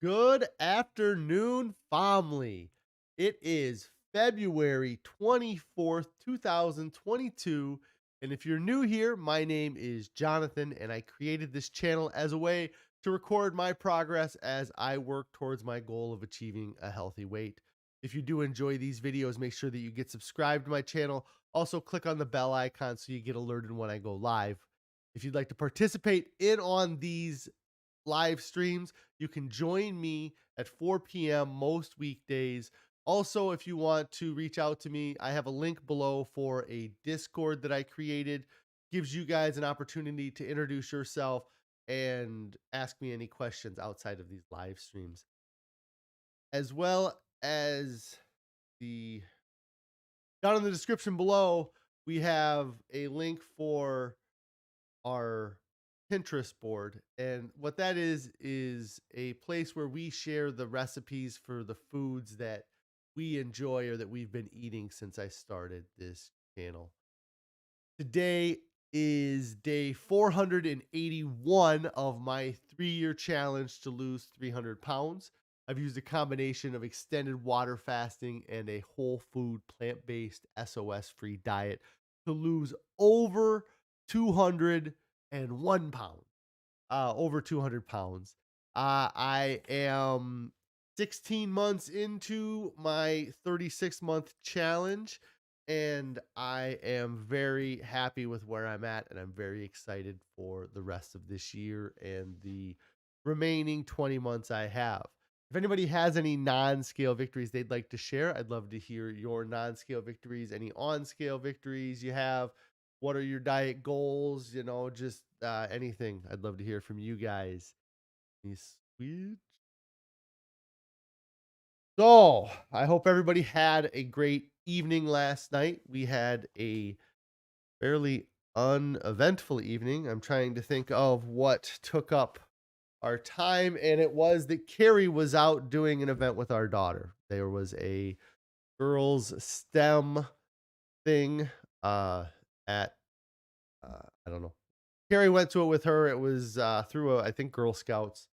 Good afternoon, family. It is February 24th, 2022. And if you're new here, my name is Jonathan, and I created this channel as a way to record my progress as I work towards my goal of achieving a healthy weight. If you do enjoy these videos, make sure that you get subscribed to my channel. Also, click on the bell icon so you get alerted when I go live. If you'd like to participate in on these live streams, you can join me at 4 p.m. most weekdays. Also, if you want to reach out to me, I have a link below for a Discord that I created. Gives you guys an opportunity to introduce yourself and ask me any questions outside of these live streams. As well as the down in the description below, we have a link for our Pinterest board. And what that is a place where we share the recipes for the foods that we enjoy or that we've been eating since I started this channel. Today is day 481 of my 3-year challenge to lose 300 pounds. I've used a combination of extended water fasting and a whole food plant based SOS free diet to lose over 201 pounds. Over 200 pounds. I am 16 months into my 36-month challenge, and I am very happy with where I'm at, and I'm very excited for the rest of this year and the remaining 20 months I have. If anybody has any non-scale victories they'd like to share, I'd love to hear your non-scale victories, any on-scale victories you have. What are your diet goals? Just anything. I'd love to hear from you guys. Sweet. So I hope everybody had a great evening last night. We had a fairly uneventful evening. I'm trying to think of what took up our time, and it was that Carrie was out doing an event with our daughter. There was a girls STEM thing at I don't know. Carrie went to it with her. It was through I think Girl Scouts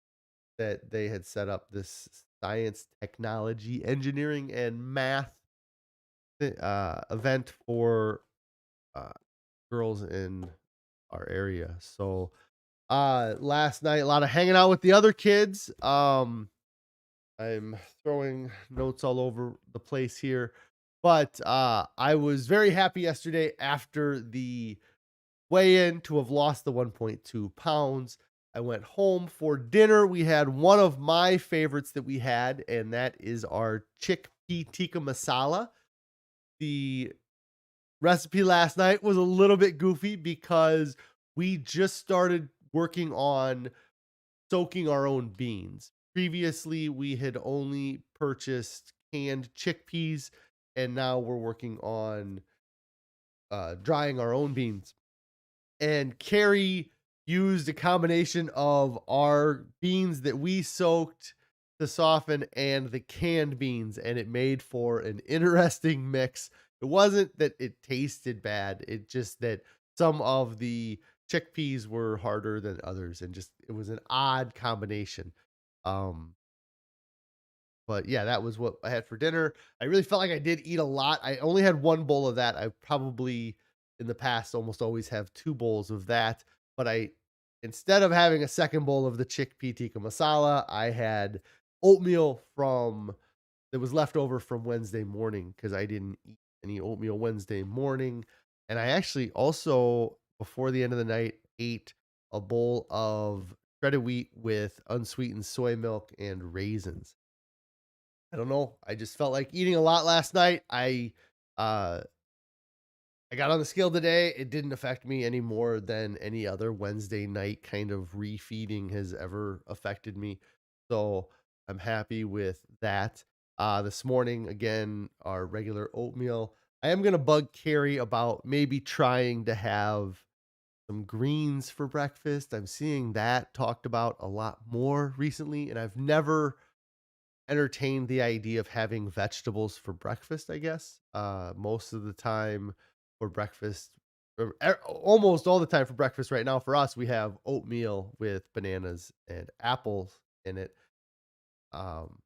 that they had set up this science, technology, engineering, and math event for uh, girls in our area. So last night, a lot of hanging out with the other kids. I'm throwing notes all over the place here, but I was very happy yesterday after the weigh in to have lost the 1.2 pounds. I went home for dinner. We had one of my favorites that we had, and that is our chickpea tikka masala. The recipe last night was a little bit goofy because we just started working on soaking our own beans. Previously, we had only purchased canned chickpeas, and now we're working on drying our own beans. And Carrie used a combination of our beans that we soaked to soften and the canned beans, and it made for an interesting mix. It wasn't that it tasted bad, it just that some of the chickpeas were harder than others, and just it was an odd combination. Um, but yeah, that was what I had for dinner. I really felt like I did eat a lot. I only had one bowl of that. I probably in the past almost always have two bowls of that. But I instead of having a second bowl of the chickpea tikka masala, I had oatmeal from that was left over from Wednesday morning because I didn't eat any oatmeal Wednesday morning. And I actually also, before the end of the night, ate a bowl of shredded wheat with unsweetened soy milk and raisins. I don't know. I just felt like eating a lot last night. Uh I got on the scale today. It didn't affect me any more than any other Wednesday night kind of refeeding has ever affected me. So I'm happy with that. This morning, again, our regular oatmeal. I am gonna bug Carrie about maybe trying to have some greens for breakfast. I'm seeing that talked about a lot more recently, and I've never entertained the idea of having vegetables for breakfast, I guess. Most of the time for breakfast, almost all the time for breakfast right now for us, we have oatmeal with bananas and apples in it. Um,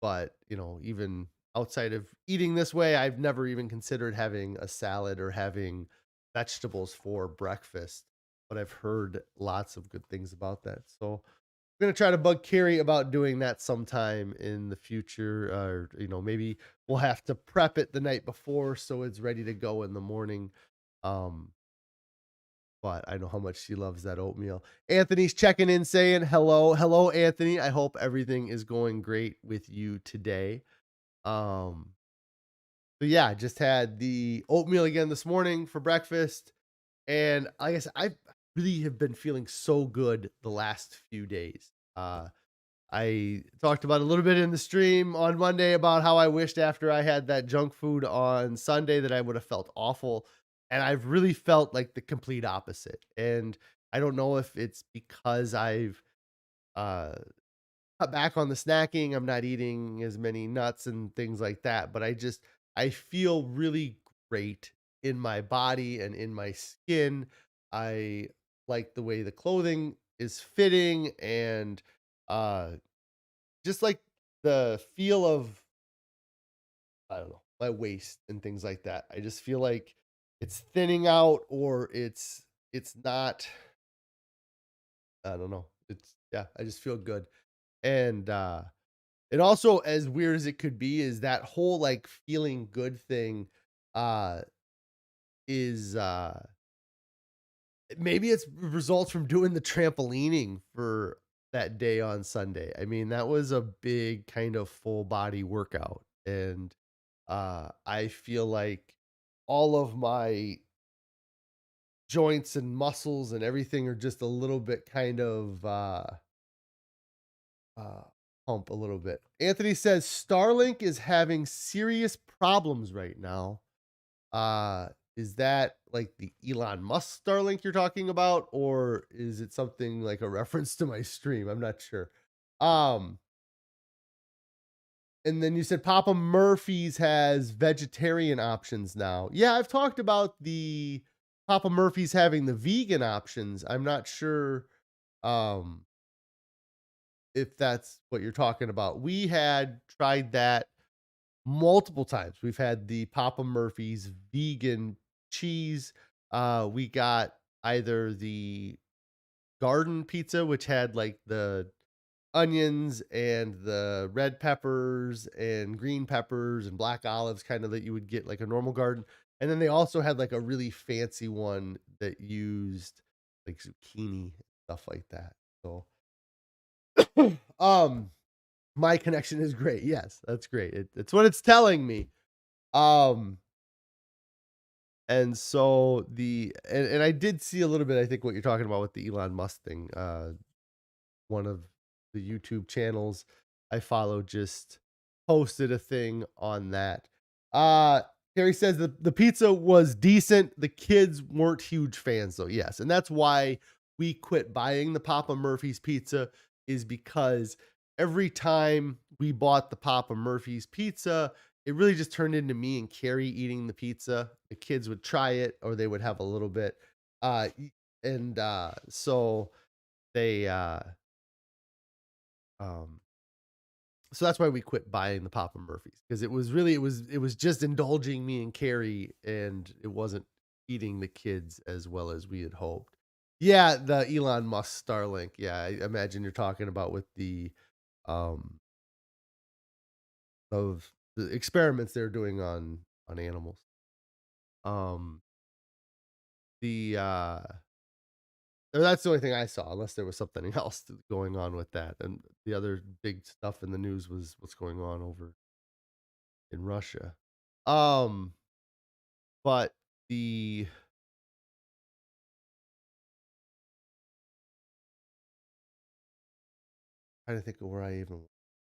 but even outside of eating this way, I've never even considered having a salad or having vegetables for breakfast. But I've heard lots of good things about that. So I'm gonna try to bug Carrie about doing that sometime in the future. Or maybe we'll have to prep it the night before so it's ready to go in the morning. Um, but I know how much she loves that oatmeal. Anthony's checking in saying hello. Hello, Anthony. I hope everything is going great with you today. Um, so yeah, I just had the oatmeal again this morning for breakfast. And like I said, I really have been feeling so good the last few days. I talked about a little bit in the stream on Monday about how I wished after I had that junk food on Sunday that I would have felt awful. And I've really felt like the complete opposite. And I don't know if it's because I've uh cut back on the snacking, I'm not eating as many nuts and things like that, but I feel really great in my body and in my skin. I like the way the clothing is fitting and uh just like the feel of, I don't know, my waist and things like that. I just feel like it's thinning out or it's not, I don't know. It's yeah, I just feel good. And it also, as weird as it could be, is that whole like feeling good thing uh is maybe it's results from doing the trampolining for that day on Sunday. I mean, that was a big kind of full body workout. And I feel like all of my joints and muscles and everything are just a little bit kind of uh pump a little bit. Anthony says Starlink is having serious problems right now. Uh is that like the Elon Musk Starlink you're talking about, or is it something like a reference to my stream? I'm not sure. Um And then you said Papa Murphy's has vegetarian options now. Yeah, I've talked about the Papa Murphy's having the vegan options. I'm not sure um if that's what you're talking about. We had tried that multiple times. We've had the Papa Murphy's vegan cheese. We got either the garden pizza, which had like the onions and the red peppers and green peppers and black olives kind of that you would get like a normal garden. And then they also had like a really fancy one that used like zucchini, stuff like that. So um my connection is great. Yes, that's great. It's what it's telling me. Um and so and I did see a little bit, I think what you're talking about with the Elon Musk thing. One of the YouTube channels I follow just posted a thing on that. Uh Terry says the pizza was decent. The kids weren't huge fans though. Yes. And that's why we quit buying the Papa Murphy's pizza, is because every time we bought the Papa Murphy's pizza, it really just turned into me and Carrie eating the pizza. The kids would try it or they would have a little bit. And so they um so that's why we quit buying the Papa Murphy's, because it was just indulging me and Carrie, and it wasn't feeding the kids as well as we had hoped. Yeah, the Elon Musk Starlink. Yeah, I imagine you're talking about with the um of the experiments they're doing on animals. Um the or that's the only thing I saw, unless there was something else going on with that. And the other big stuff in the news was what's going on over in Russia. Um But the trying to think of where I even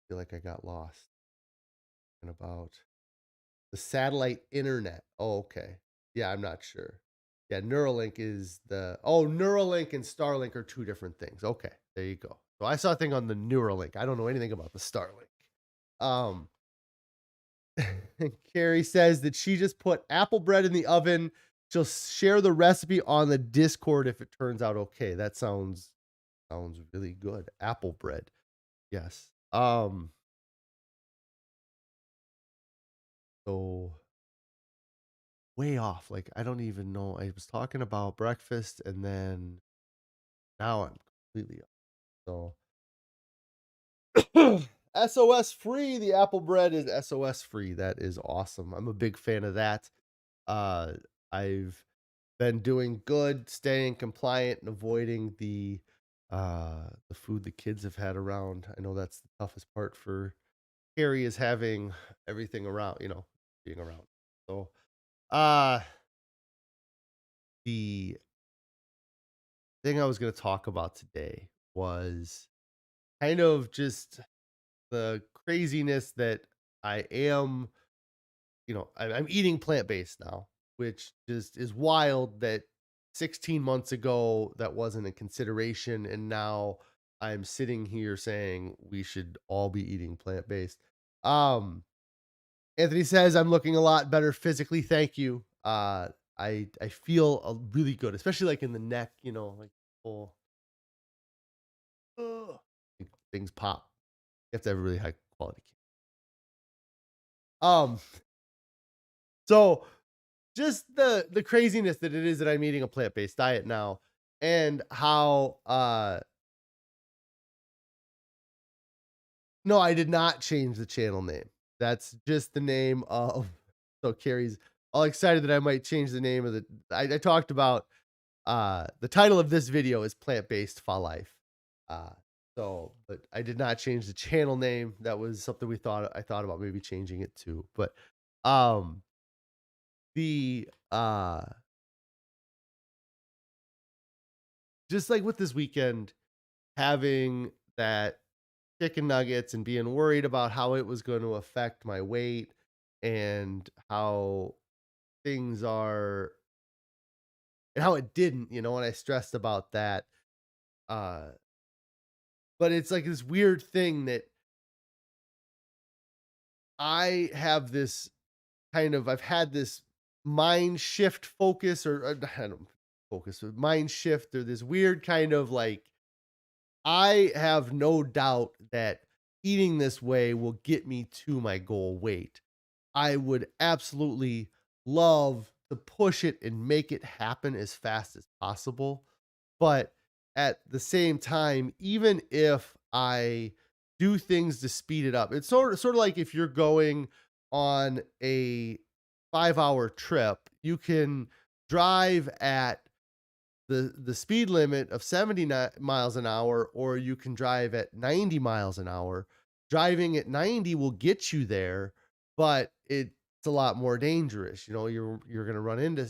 feel like I got lost and about the satellite internet. Oh, okay. Yeah, I'm not sure. Yeah, Neuralink is Neuralink and Starlink are two different things. Okay, there you go. So I saw a thing on the Neuralink. I don't know anything about the Starlink. Um, Carrie says that she just put apple bread in the oven. She'll share the recipe on the Discord if it turns out okay. That sounds really good. Apple bread. Yes. so way off. Like, I don't even know. I was talking about breakfast and then now I'm completely off. So SOS free. The apple bread is SOS free. That is awesome. I'm a big fan of that. Uh, I've been doing good, staying compliant and avoiding the food the kids have had around. I know that's the toughest part for Carrie is having everything around, being around. So uh the thing I was gonna talk about today was kind of just the craziness that I am, I'm eating plant-based now, which just is wild that 16 months ago that wasn't a consideration, and now I'm sitting here saying we should all be eating plant-based. Um, Anthony says I'm looking a lot better physically. Thank you. I feel really good, especially like in the neck, like full like, things pop. You have to have a really high quality. Um, so just the craziness that it is that I'm eating a plant-based diet now and how no, I did not change the channel name. That's just the name of so Carrie's all excited that I might change the name of I talked about the title of this video is plant-based fa life. Uh but I did not change the channel name. That was something I thought about maybe changing it to. But um the just like with this weekend having that chicken nuggets and being worried about how it was going to affect my weight and how things are and how it didn't, and I stressed about that. Uh, but it's like this weird thing that I've had this mind shift focus or I don't focus, but mind shift or this weird kind of like I have no doubt that eating this way will get me to my goal weight. I would absolutely love to push it and make it happen as fast as possible. But at the same time, even if I do things to speed it up, it's sort of like if you're going on a 5-hour trip, you can drive at the speed limit of 79 miles an hour, or you can drive at 90 miles an hour. Driving at 90 will get you there, but it's a lot more dangerous. You're going to run into,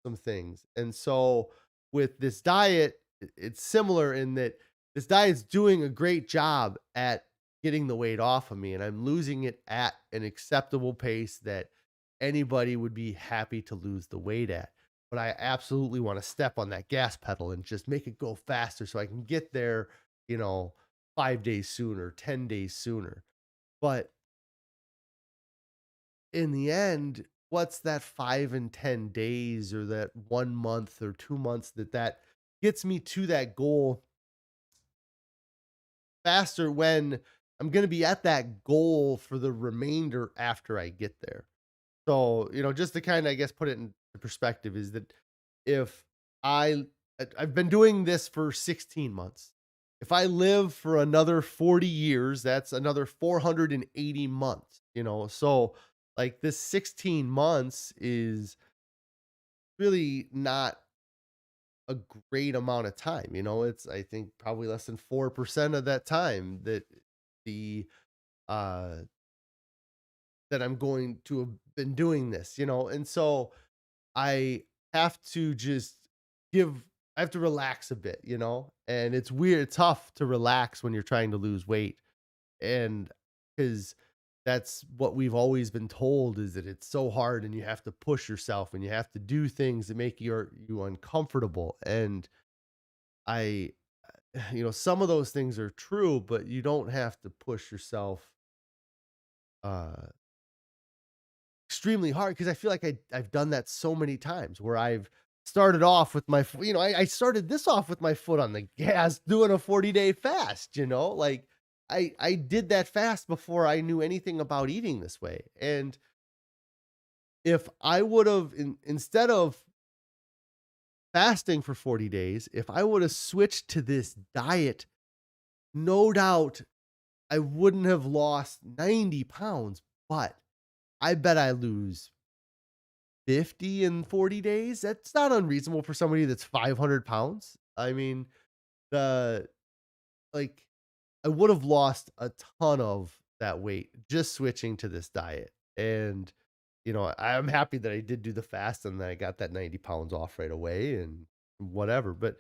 some things. And so with this diet, it's similar in that this diet's doing a great job at getting the weight off of me, and I'm losing it at an acceptable pace that anybody would be happy to lose the weight at, but I absolutely want to step on that gas pedal and just make it go faster so I can get there, you know, 5 days sooner, 10 days sooner. But in the end, what's that 5 and 10 days or that 1 month or 2 months that gets me to that goal faster when I'm going to be at that goal for the remainder after I get there. So, just to kind of, I guess, put it in perspective is that if I I've been doing this for 16 months. If I live for another 40 years, that's another 480 months, So like this 16 months is really not a great amount of time, It's I think probably less than 4% of that time the uh that I'm going to have been doing this, And so I have to just give I have to relax a bit, And it's weird, tough to relax when you're trying to lose weight. And because that's what we've always been told is that it's so hard and you have to push yourself and you have to do things that make you uncomfortable. And I some of those things are true, but you don't have to push yourself uh extremely hard because I feel like I've done that so many times where I've started off with I started this off with my foot on the gas doing a 40-day fast, like I did that fast before I knew anything about eating this way. And if I would have instead of fasting for 40 days, if I would have switched to this diet, no doubt I wouldn't have lost 90 pounds, but I bet I lose 50 in 40 days. That's not unreasonable for somebody that's 500 pounds. I mean, the like I would have lost a ton of that weight just switching to this diet. And, I'm happy that I did do the fast and that I got that 90 pounds off right away and whatever. But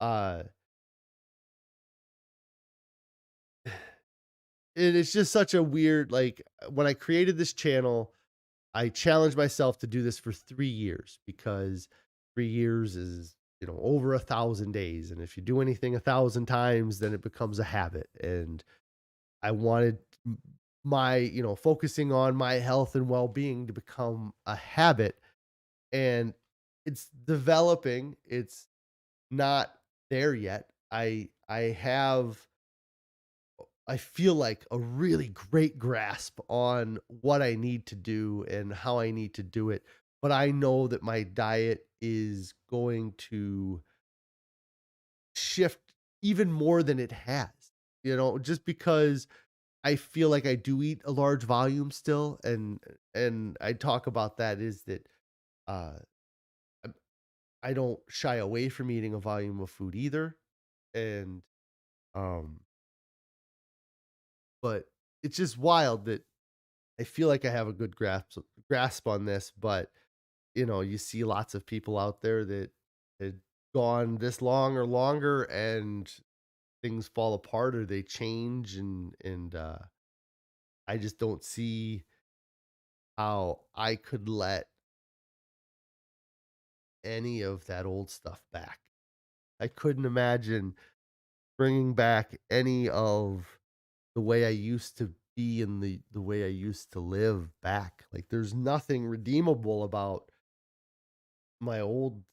uh it is just such a weird when I created this channel, I challenged myself to do this for 3 years because 3 years is, over 1,000 days. And if you do anything 1,000 times, then it becomes a habit. And I wanted my, focusing on my health and well being to become a habit. And it's developing. It's not there yet. I feel like a really great grasp on what I need to do and how I need to do it. But I know that my diet is going to shift even more than it has, just because I feel like I do eat a large volume still. And I talk about that is that uh I I don't shy away from eating a volume of food either. And um but it's just wild that I feel like I have a good grasp on this, but you see lots of people out there that had gone this long or longer and things fall apart or they change and I just don't see how I could let any of that old stuff back. I couldn't imagine bringing back any of the way I used to be and the way I used to live back. Like there's nothing redeemable about my old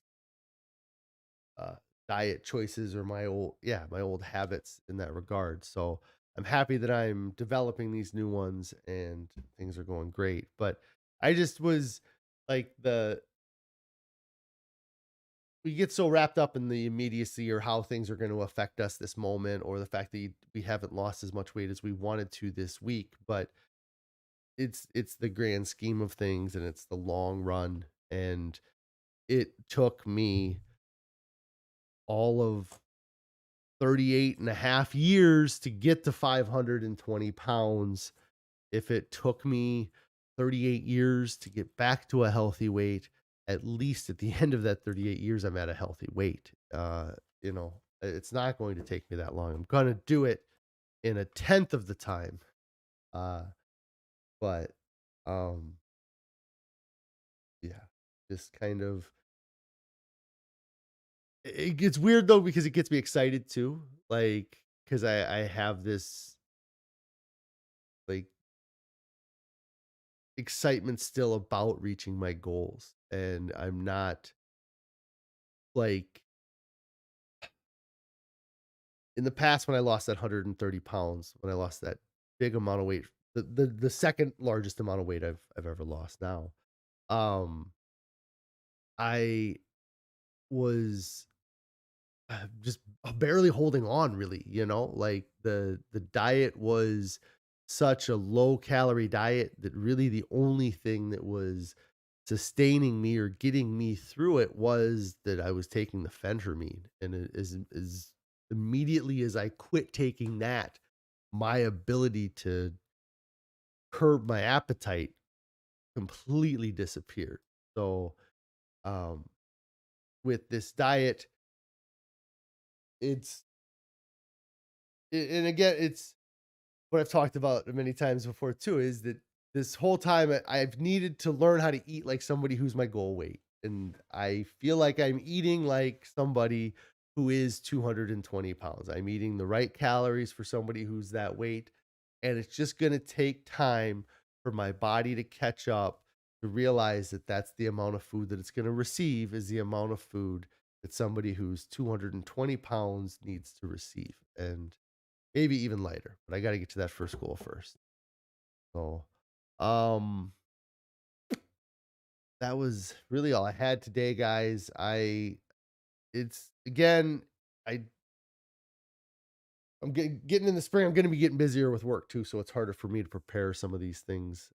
uh, diet choices or my old habits in that regard. So I'm happy that I'm developing these new ones and things are going great. But I just was like the we get so wrapped up in the immediacy or how things are going to affect us this moment or the fact that we haven't lost as much weight as we wanted to this week, but it's the grand scheme of things and it's the long run. And it took me all of 38 and a half years to get to 520 pounds. If it took me 38 years to get back to a healthy weight, at least at the end of that 38 years, I'm at a healthy weight. It's not going to take me that long. I'm going to do it in a tenth of the time. Uh, but, um, yeah, just kind of, it gets weird though, because it gets me excited too. Like, cause I have this like excitement still about reaching my goals. And I'm not like in the past when I lost that 130 pounds, when I lost that big amount of weight, the second largest amount of weight I've ever lost now. Um, I was just barely holding on really, like the diet was such a low calorie diet that really the only thing that was sustaining me or getting me through it was that I was taking the phentermine. And it is immediately as I quit taking that, my ability to curb my appetite completely disappeared. So, um, with this diet, it's and again, it's what I've talked about many times before too, is that this whole time I've needed to learn how to eat like somebody who's my goal weight. And I feel like I'm eating like somebody who is 220 pounds. I'm eating the right calories for somebody who's that weight. And it's just going to take time for my body to catch up to realize that that's the amount of food that it's going to receive is the amount of food that somebody who's 220 pounds needs to receive. And maybe even lighter, but I gotta get to that first goal first. So, um, that was really all I had today, guys. It's again, I I'm getting in the spring. I'm going to be getting busier with work too, so it's harder for me to prepare some of these things,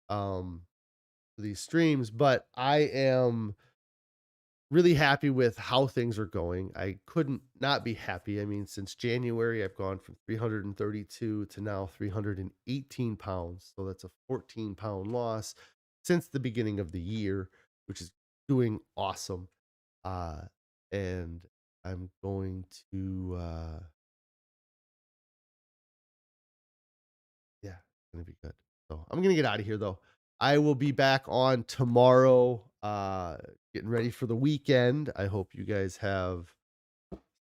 for these streams. But I am really happy with how things are going. I couldn't not be happy. I mean, since January, I've gone from 332 to now 318 pounds. So that's a 14-pound loss since the beginning of the year, which is doing awesome. Uh, and I'm going to, yeah, it's going to be good. So I'm going to get out of here though. I will be back on tomorrow, getting ready for the weekend. I hope you guys have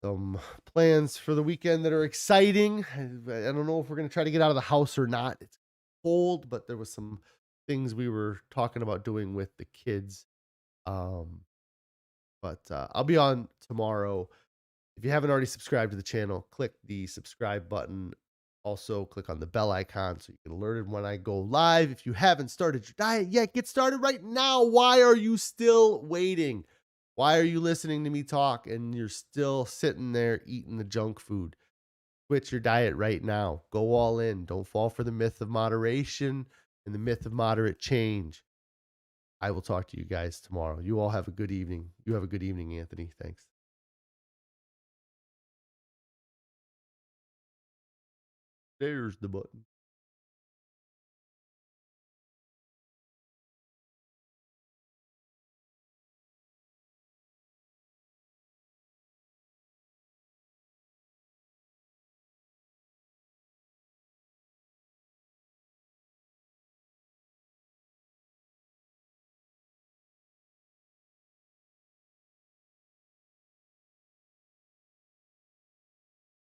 some plans for the weekend that are exciting. I don't know if we're going to try to get out of the house or not. It's cold, but there was some things we were talking about doing with the kids. Um, but I'll be on tomorrow. If you haven't already subscribed to the channel, click the subscribe button. Also, click on the bell icon so you get alerted when I go live. If you haven't started your diet yet, get started right now. Why are you still waiting? Why are you listening to me talk and you're still sitting there eating the junk food? Quit your diet right now. Go all in. Don't fall for the myth of moderation and the myth of moderate change. I will talk to you guys tomorrow. You all have a good evening. You have a good evening, Anthony. Thanks. There's the button.